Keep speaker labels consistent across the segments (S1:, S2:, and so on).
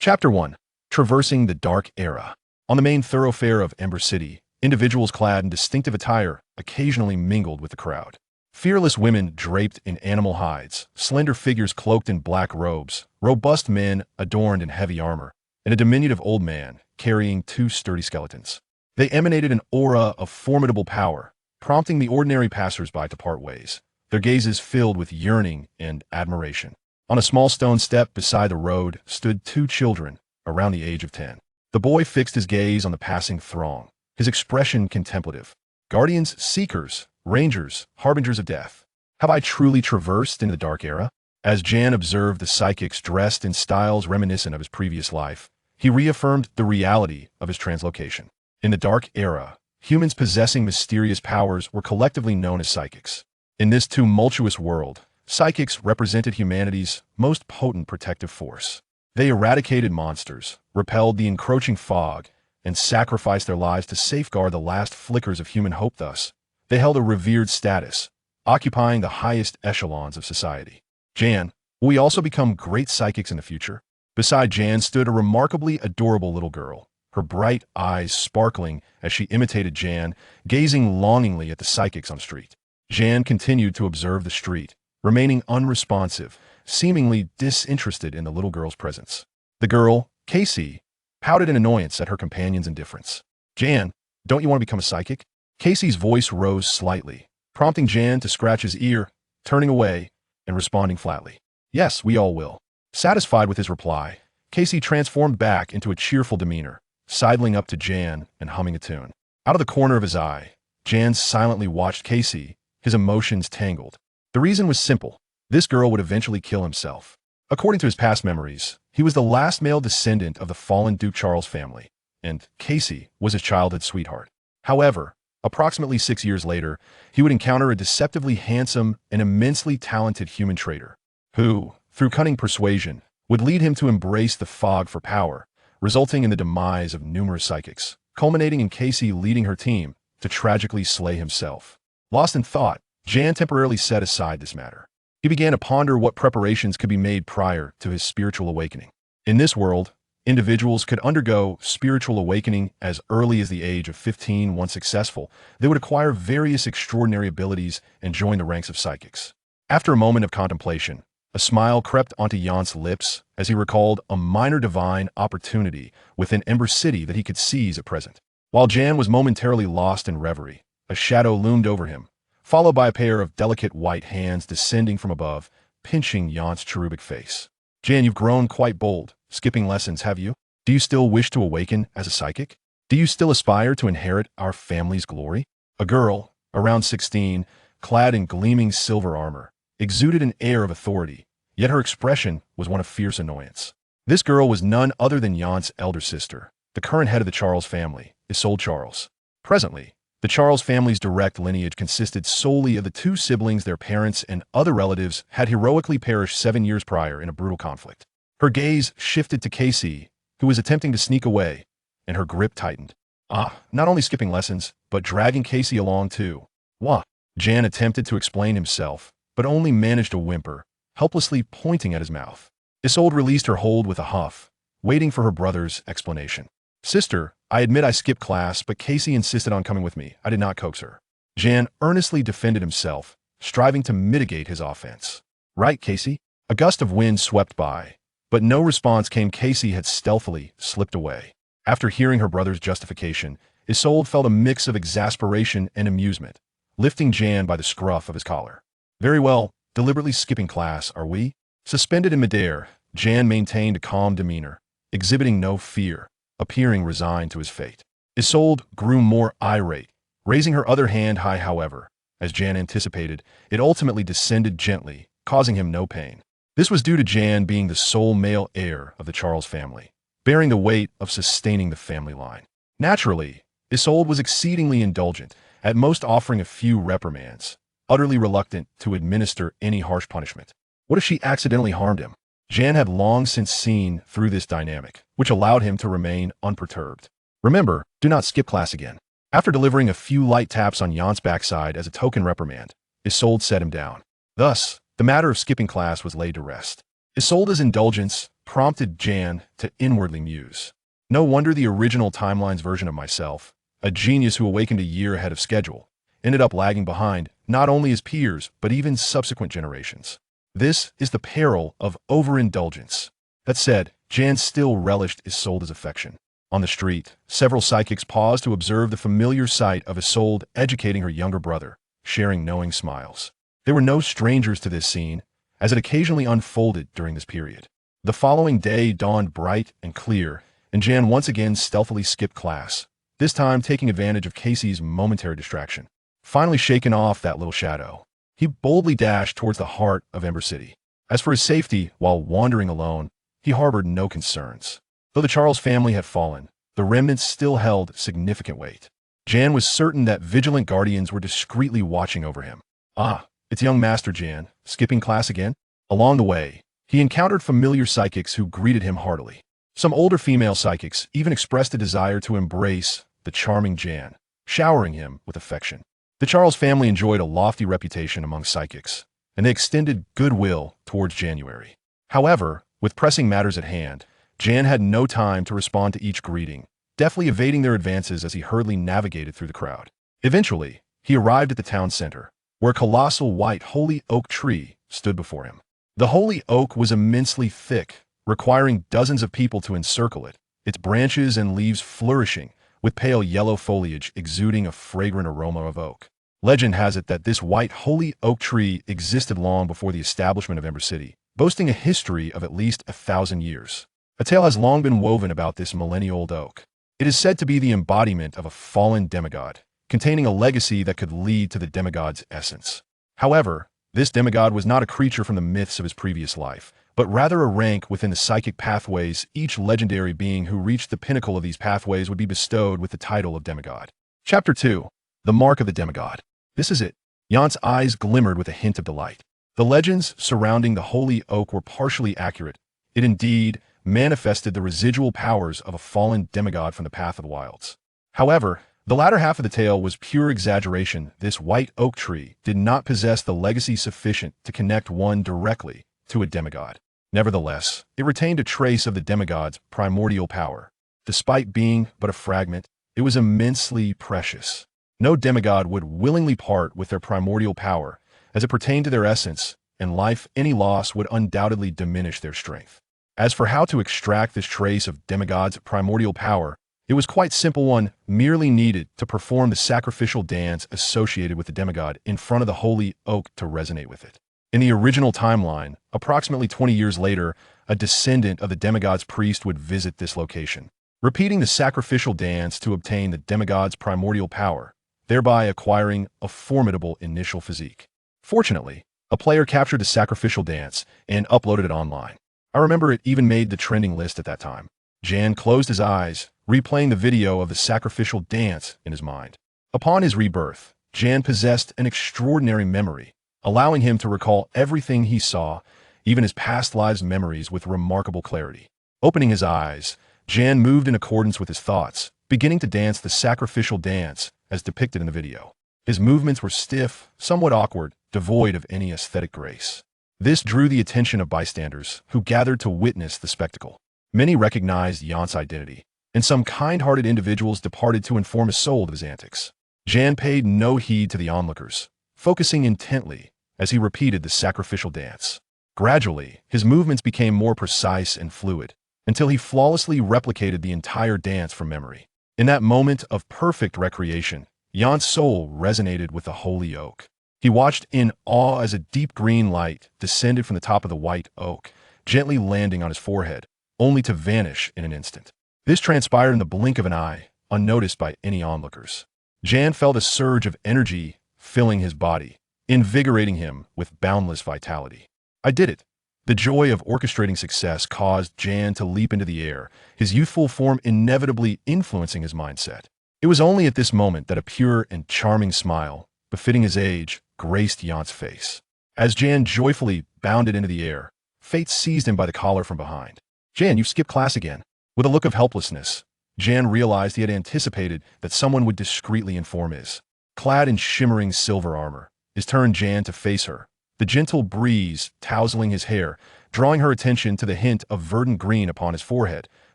S1: Chapter 1. Traversing the Dark Era. On the main thoroughfare of Ember City, individuals clad in distinctive attire occasionally mingled with the crowd. Fearless women draped in animal hides, slender figures cloaked in black robes, robust men adorned in heavy armor, and a diminutive old man carrying two sturdy skeletons. They emanated an aura of formidable power, prompting the ordinary passers-by to part ways, their gazes filled with yearning and admiration. On a small stone step beside the road stood two children, around the age of 10. The boy fixed his gaze on the passing throng, his expression contemplative. Guardians, seekers, rangers, harbingers of death. Have I truly traversed into the dark era? As Zhan observed the psychics dressed in styles reminiscent of his previous life, he reaffirmed the reality of his translocation. In the dark era, humans possessing mysterious powers were collectively known as psychics. In this tumultuous world, psychics represented humanity's most potent protective force. They eradicated monsters, repelled the encroaching fog, and sacrificed their lives to safeguard the last flickers of human hope. Thus, they held a revered status, occupying the highest echelons of society. Zhan, will we also become great psychics in the future? Beside Zhan stood a remarkably adorable little girl, her bright eyes sparkling as she imitated Zhan, gazing longingly at the psychics on the street. Zhan continued to observe the street, remaining unresponsive, seemingly disinterested in the little girl's presence. The girl, Casey, pouted in annoyance at her companion's indifference. Zhan, don't you want to become a psychic? Casey's voice rose slightly, prompting Zhan to scratch his ear, turning away and responding flatly. Yes, we all will. Satisfied with his reply, Casey transformed back into a cheerful demeanor, sidling up to Zhan and humming a tune. Out of the corner of his eye, Zhan silently watched Casey, his emotions tangled. The reason was simple. This girl would eventually kill himself. According to his past memories, he was the last male descendant of the fallen Duke Charles family, and Casey was his childhood sweetheart. However, approximately 6 years later, he would encounter a deceptively handsome and immensely talented human traitor, who, through cunning persuasion, would lead him to embrace the fog for power, resulting in the demise of numerous psychics, culminating in Casey leading her team to tragically slay himself. Lost in thought, Zhan temporarily set aside this matter. He began to ponder what preparations could be made prior to his spiritual awakening. In this world, individuals could undergo spiritual awakening as early as the age of 15. Once successful, they would acquire various extraordinary abilities and join the ranks of psychics. After a moment of contemplation, a smile crept onto Yant's lips as he recalled a minor divine opportunity within Ember City that he could seize at present. While Zhan was momentarily lost in reverie, a shadow loomed over him, followed by a pair of delicate white hands descending from above, pinching Yant's cherubic face. Zhan, you've grown quite bold, skipping lessons, have you? Do you still wish to awaken as a psychic? Do you still aspire to inherit our family's glory? A girl, around 16, clad in gleaming silver armor, exuded an air of authority, yet her expression was one of fierce annoyance. This girl was none other than Yant's elder sister, the current head of the Charles family, Isolde Charles. Presently, the Charles family's direct lineage consisted solely of the two siblings their parents and other relatives had heroically perished 7 years prior in a brutal conflict. Her gaze shifted to Casey, who was attempting to sneak away, and her grip tightened. Not only skipping lessons, but dragging Casey along too. Wah! Zhan attempted to explain himself, but only managed to whimper, helplessly pointing at his mouth. Isolde released her hold with a huff, waiting for her brother's explanation. Sister, I admit I skipped class, but Casey insisted on coming with me. I did not coax her. Zhan earnestly defended himself, striving to mitigate his offense. Right, Casey? A gust of wind swept by, but no response came. Casey had stealthily slipped away. After hearing her brother's justification, Isolde felt a mix of exasperation and amusement, lifting Zhan by the scruff of his collar. Very well, deliberately skipping class, are we? Suspended in midair, Zhan maintained a calm demeanor, exhibiting no fear, appearing resigned to his fate. Isolde grew more irate, raising her other hand high. However, as Zhan anticipated, it ultimately descended gently, causing him no pain. This was due to Zhan being the sole male heir of the Charles family, bearing the weight of sustaining the family line. Naturally, Isolde was exceedingly indulgent, at most offering a few reprimands, utterly reluctant to administer any harsh punishment. What if she accidentally harmed him? Zhan had long since seen through this dynamic, which allowed him to remain unperturbed. Remember, do not skip class again. After delivering a few light taps on Yant's backside as a token reprimand, Isolde set him down. Thus, the matter of skipping class was laid to rest. Isolde's indulgence prompted Zhan to inwardly muse. No wonder the original timeline's version of myself, a genius who awakened a year ahead of schedule, ended up lagging behind not only his peers, but even subsequent generations. This is the peril of overindulgence. That said, Zhan still relished Isolde's affection. On the street, several psychics paused to observe the familiar sight of Isolde educating her younger brother, sharing knowing smiles. They were no strangers to this scene, as it occasionally unfolded during this period. The following day dawned bright and clear, and Zhan once again stealthily skipped class, this time taking advantage of Casey's momentary distraction. Finally shaken off that little shadow, he boldly dashed towards the heart of Ember City. As for his safety while wandering alone, he harbored no concerns. Though the Charles family had fallen, the remnants still held significant weight. Zhan was certain that vigilant guardians were discreetly watching over him. Ah, it's young Master Zhan, skipping class again? Along the way, he encountered familiar psychics who greeted him heartily. Some older female psychics even expressed a desire to embrace the charming Zhan, showering him with affection. The Charles family enjoyed a lofty reputation among psychics, and they extended goodwill towards January. However, with pressing matters at hand, Zhan had no time to respond to each greeting, deftly evading their advances as he hurriedly navigated through the crowd. Eventually, he arrived at the town center, where a colossal white holy oak tree stood before him. The holy oak was immensely thick, requiring dozens of people to encircle it, its branches and leaves flourishing, with pale yellow foliage exuding a fragrant aroma of oak. Legend has it that this white holy oak tree existed long before the establishment of Ember City, boasting a history of at least 1,000 years. A tale has long been woven about this millennia-old oak. It is said to be the embodiment of a fallen demigod, containing a legacy that could lead to the demigod's essence. However, this demigod was not a creature from the myths of his previous life, but rather a rank within the psychic pathways. Each legendary being who reached the pinnacle of these pathways would be bestowed with the title of demigod. Chapter 2. The Mark of the Demigod. This is it. Yant's eyes glimmered with a hint of delight. The legends surrounding the holy oak were partially accurate. It indeed manifested the residual powers of a fallen demigod from the Path of the Wilds. However, the latter half of the tale was pure exaggeration. This white oak tree did not possess the legacy sufficient to connect one directly to a demigod. Nevertheless, it retained a trace of the demigod's primordial power. Despite being but a fragment, it was immensely precious. No demigod would willingly part with their primordial power, as it pertained to their essence, and life. Any loss would undoubtedly diminish their strength. As for how to extract this trace of demigod's primordial power, it was quite simple. One merely needed to perform the sacrificial dance associated with the demigod in front of the holy oak to resonate with it. In the original timeline, approximately 20 years later, a descendant of the demigod's priest would visit this location, repeating the sacrificial dance to obtain the demigod's primordial power, thereby acquiring a formidable initial physique. Fortunately, a player captured the sacrificial dance and uploaded it online. I remember it even made the trending list at that time. Zhan closed his eyes, replaying the video of the sacrificial dance in his mind. Upon his rebirth, Zhan possessed an extraordinary memory, allowing him to recall everything he saw, even his past lives' memories, with remarkable clarity. Opening his eyes, Zhan moved in accordance with his thoughts, beginning to dance the sacrificial dance as depicted in the video. His movements were stiff, somewhat awkward, devoid of any aesthetic grace. This drew the attention of bystanders, who gathered to witness the spectacle. Many recognized Yant's identity, and some kind-hearted individuals departed to inform Isolde of his antics. Zhan paid no heed to the onlookers, focusing intently as he repeated the sacrificial dance. Gradually, his movements became more precise and fluid, until he flawlessly replicated the entire dance from memory. In that moment of perfect recreation, Yant's soul resonated with the holy oak. He watched in awe as a deep green light descended from the top of the white oak, gently landing on his forehead, only to vanish in an instant. This transpired in the blink of an eye, unnoticed by any onlookers. Zhan felt a surge of energy filling his body, invigorating him with boundless vitality. I did it. The joy of orchestrating success caused Zhan to leap into the air, his youthful form inevitably influencing his mindset. It was only at this moment that a pure and charming smile, befitting his age, graced Yant's face. As Zhan joyfully bounded into the air, fate seized him by the collar from behind. "Zhan, you've skipped class again." With a look of helplessness, Zhan realized he had anticipated that someone would discreetly inform his. Clad in shimmering silver armor, it turned Zhan to face her, the gentle breeze tousling his hair, drawing her attention to the hint of verdant green upon his forehead,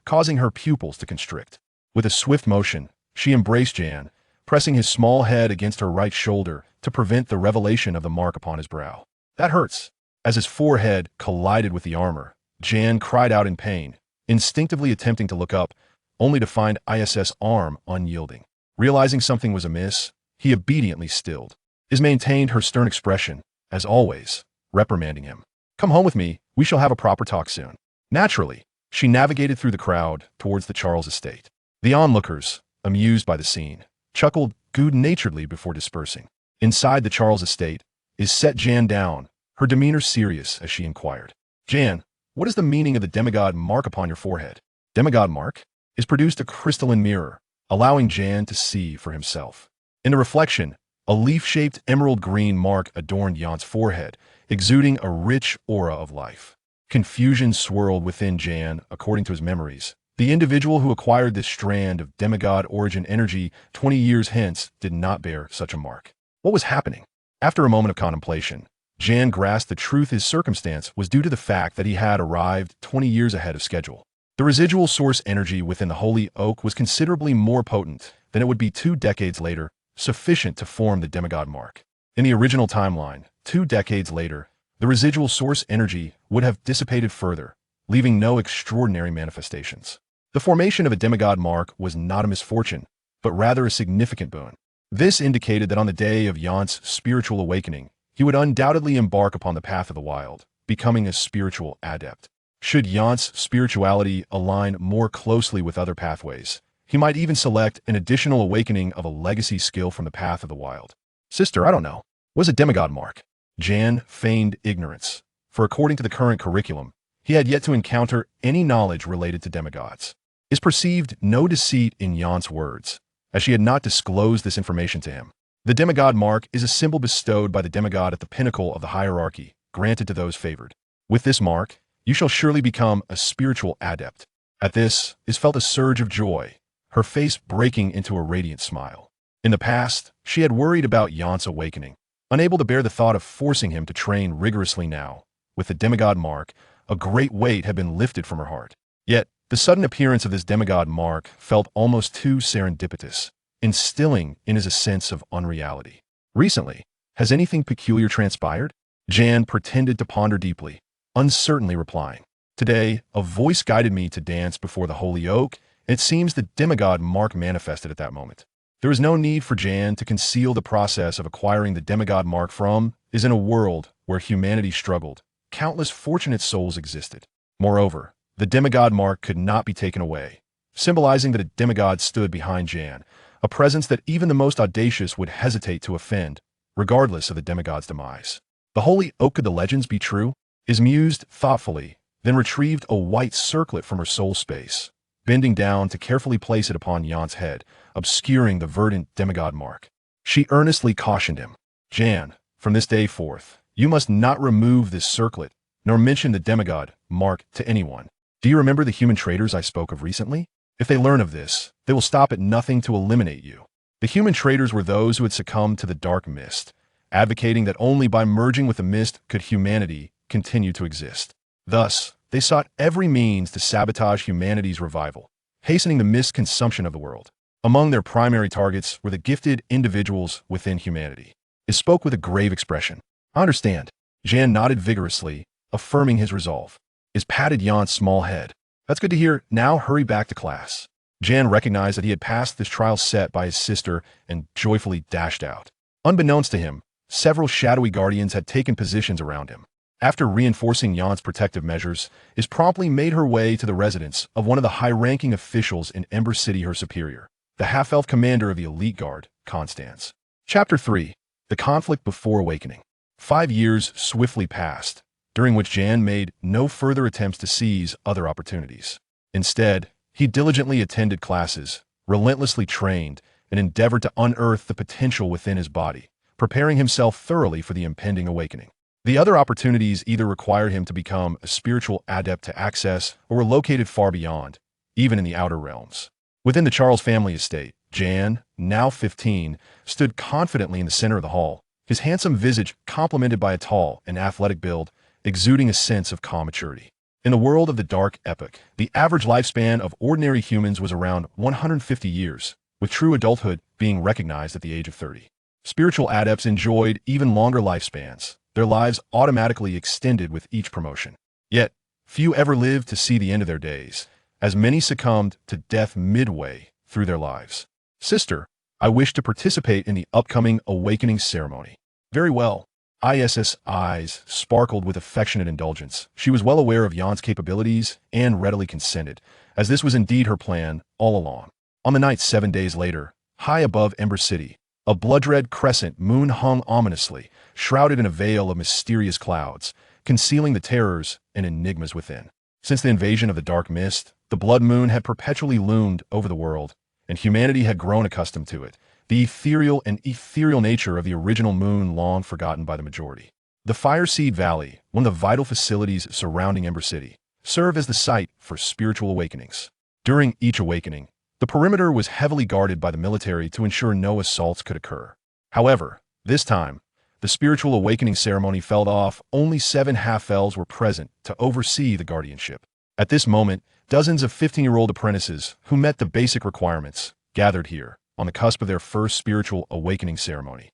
S1: causing her pupils to constrict. With a swift motion, she embraced Zhan, pressing his small head against her right shoulder to prevent the revelation of the mark upon his brow. That hurts. As his forehead collided with the armor, Zhan cried out in pain, instinctively attempting to look up, only to find ISS' arm unyielding. Realizing something was amiss, he obediently stilled. Is maintained her stern expression, as always, reprimanding him. Come home with me, we shall have a proper talk soon. Naturally, she navigated through the crowd towards the Charles estate. The onlookers, amused by the scene, chuckled good-naturedly before dispersing. Inside the Charles estate, is set Zhan down, her demeanor serious as she inquired. Zhan, what is the meaning of the demigod mark upon your forehead? Demigod mark is produced a crystalline mirror, allowing Zhan to see for himself. In the reflection, a leaf-shaped emerald green mark adorned Jan's forehead, exuding a rich aura of life. Confusion swirled within Zhan, according to his memories. The individual who acquired this strand of demigod origin energy 20 years hence did not bear such a mark. What was happening? After a moment of contemplation, Zhan grasped the truth. His circumstance was due to the fact that he had arrived 20 years ahead of schedule. The residual source energy within the holy oak was considerably more potent than it would be 2 decades later, sufficient to form the demigod mark. In the original timeline, 2 decades later, the residual source energy would have dissipated further, leaving no extraordinary manifestations. The formation of a demigod mark was not a misfortune, but rather a significant boon. This indicated that on the day of Jan's spiritual awakening, he would undoubtedly embark upon the path of the wild, becoming a spiritual adept. Should Jan's spirituality align more closely with other pathways, he might even select an additional awakening of a legacy skill from the path of the wild. Sister, I don't know. Was a demigod mark? Zhan feigned ignorance, for according to the current curriculum, he had yet to encounter any knowledge related to demigods. Is perceived no deceit in Jan's words, as she had not disclosed this information to him. The demigod mark is a symbol bestowed by the demigod at the pinnacle of the hierarchy, granted to those favored. With this mark, you shall surely become a spiritual adept. At this is felt a surge of joy, her face breaking into a radiant smile. In the past, she had worried about Jan's awakening, unable to bear the thought of forcing him to train rigorously now. With the demigod mark, a great weight had been lifted from her heart. Yet, the sudden appearance of this demigod mark felt almost too serendipitous, instilling in his a sense of unreality. Recently, has anything peculiar transpired? Zhan pretended to ponder deeply, uncertainly replying. Today, a voice guided me to dance before the holy oak, and it seems the demigod mark manifested at that moment. There is no need for Zhan to conceal the process of acquiring the demigod mark from, is in a world where humanity struggled, countless fortunate souls existed. Moreover, the demigod mark could not be taken away, symbolizing that a demigod stood behind Zhan, a presence that even the most audacious would hesitate to offend, regardless of the demigod's demise. The holy oak, could the legends be true? Is mused thoughtfully, then retrieved a white circlet from her soul space, bending down to carefully place it upon Jan's head, obscuring the verdant demigod mark. She earnestly cautioned him. Zhan, from this day forth, you must not remove this circlet, nor mention the demigod mark to anyone. Do you remember the human traitors I spoke of recently? If they learn of this, they will stop at nothing to eliminate you. The human traitors were those who had succumbed to the dark mist, advocating that only by merging with the mist could humanity continue to exist. Thus, they sought every means to sabotage humanity's revival, hastening the mist consumption of the world. Among their primary targets were the gifted individuals within humanity. He spoke with a grave expression. I understand. Zhan nodded vigorously, affirming his resolve. Is patted Jan's small head. That's good to hear. Now hurry back to class. Zhan recognized that he had passed this trial set by his sister and joyfully dashed out. Unbeknownst to him, several shadowy guardians had taken positions around him. After reinforcing Jan's protective measures, is promptly made her way to the residence of one of the high-ranking officials in Ember City, her superior, the half-elf commander of the elite guard, Constance. Chapter 3. The Conflict Before Awakening. 5 years swiftly passed, during which Zhan made no further attempts to seize other opportunities. Instead, he diligently attended classes, relentlessly trained, and endeavored to unearth the potential within his body, preparing himself thoroughly for the impending awakening. The other opportunities either required him to become a spiritual adept to access or were located far beyond, even in the outer realms. Within the Charles family estate, Zhan, now 15, stood confidently in the center of the hall, his handsome visage complemented by a tall and athletic build, exuding a sense of calm maturity. In the world of the Dark Epoch, the average lifespan of ordinary humans was around 150 years, with true adulthood being recognized at the age of 30. Spiritual adepts enjoyed even longer lifespans, their lives automatically extended with each promotion. Yet, few ever lived to see the end of their days, as many succumbed to death midway through their lives. Sister, I wish to participate in the upcoming awakening ceremony. Very well. Is's eyes sparkled with affectionate indulgence. She was well aware of Jan's capabilities and readily consented, as this was indeed her plan all along. On the night 7 days later, high above Ember City, a blood-red crescent moon hung ominously, shrouded in a veil of mysterious clouds, concealing the terrors and enigmas within. Since the invasion of the dark mist, the blood moon had perpetually loomed over the world, and humanity had grown accustomed to it, the ethereal nature of the original moon long forgotten by the majority. The Fireseed Valley, one of the vital facilities surrounding Ember City, served as the site for spiritual awakenings. During each awakening, the perimeter was heavily guarded by the military to ensure no assaults could occur. However, this time, the spiritual awakening ceremony fell off. Only 7 half-elves were present to oversee the guardianship. At this moment, dozens of 15-year-old apprentices who met the basic requirements gathered here, on the cusp of their first spiritual awakening ceremony.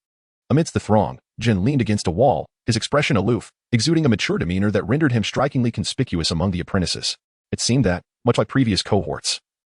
S1: Amidst the throng, Zhan leaned against a wall, his expression aloof, exuding a mature demeanor that rendered him strikingly conspicuous among the apprentices. It seemed that, much like previous cohorts,